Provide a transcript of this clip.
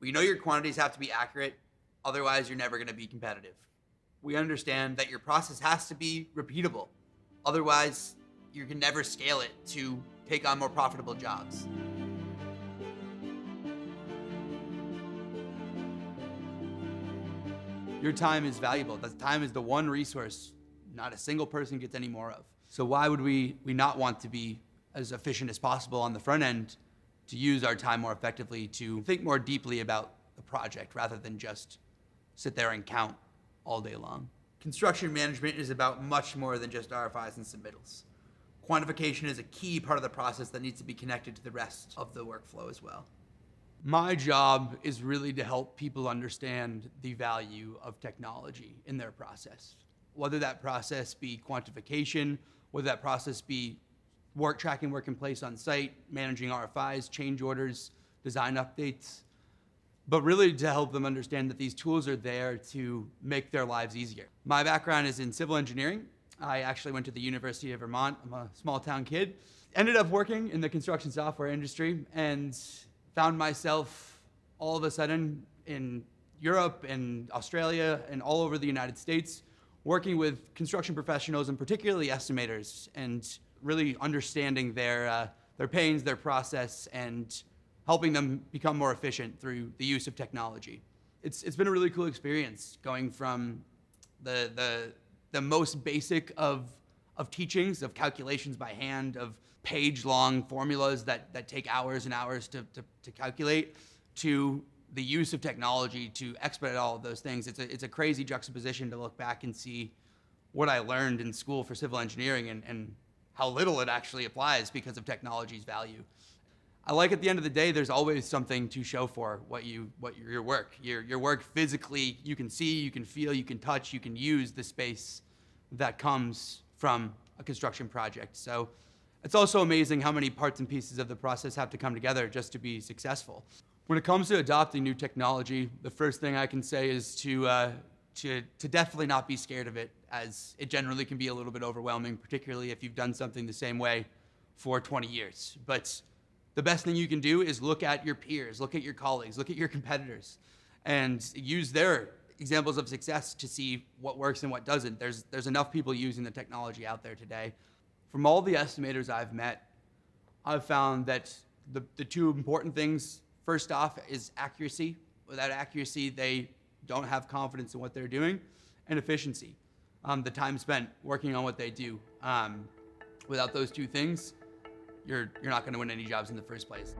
But you know your quantities have to be accurate, otherwise you're never gonna be competitive. We understand that your process has to be repeatable, otherwise you can never scale it to take on more profitable jobs. Your time is valuable. That time is the one resource not a single person gets any more of. So why would we not want to be as efficient as possible on the front end to use our time more effectively, to think more deeply about the project rather than just sit there and count all day long? Construction management is about much more than just RFIs and submittals. Quantification is a key part of the process that needs to be connected to the rest of the workflow as well. My job is really to help people understand the value of technology in their process. Whether that process be quantification, whether that process be tracking work in place on site, managing RFIs, change orders, design updates, but really to help them understand that these tools are there to make their lives easier. My background is in civil engineering. I actually went to the University of Vermont. I'm a small town kid. Ended up working in the construction software industry and found myself all of a sudden in Europe and Australia and all over the United States, working with construction professionals and particularly estimators, and really understanding their pains, their process, and helping them become more efficient through the use of technology. It's been a really cool experience, going from the most basic of teachings, of calculations by hand, of page-long formulas that take hours and hours to calculate, to the use of technology to expedite all of those things. It's a crazy juxtaposition to look back and see what I learned in school for civil engineering and how little it actually applies because of technology's value. I like, at the end of the day, there's always something to show for your work. Your work physically, you can see, you can feel, you can touch, you can use the space that comes from a construction project. So it's also amazing how many parts and pieces of the process have to come together just to be successful. When it comes to adopting new technology, the first thing I can say is to definitely not be scared of it, as it generally can be a little bit overwhelming, particularly if you've done something the same way for 20 years. But the best thing you can do is look at your peers, look at your colleagues, look at your competitors, and use their examples of success to see what works and what doesn't. There's enough people using the technology out there today. From all the estimators I've met, I've found that the two important things, first off, is accuracy. Without accuracy, they don't have confidence in what they're doing, and efficiency, the time spent working on what they do. Without those two things, you're not going to win any jobs in the first place.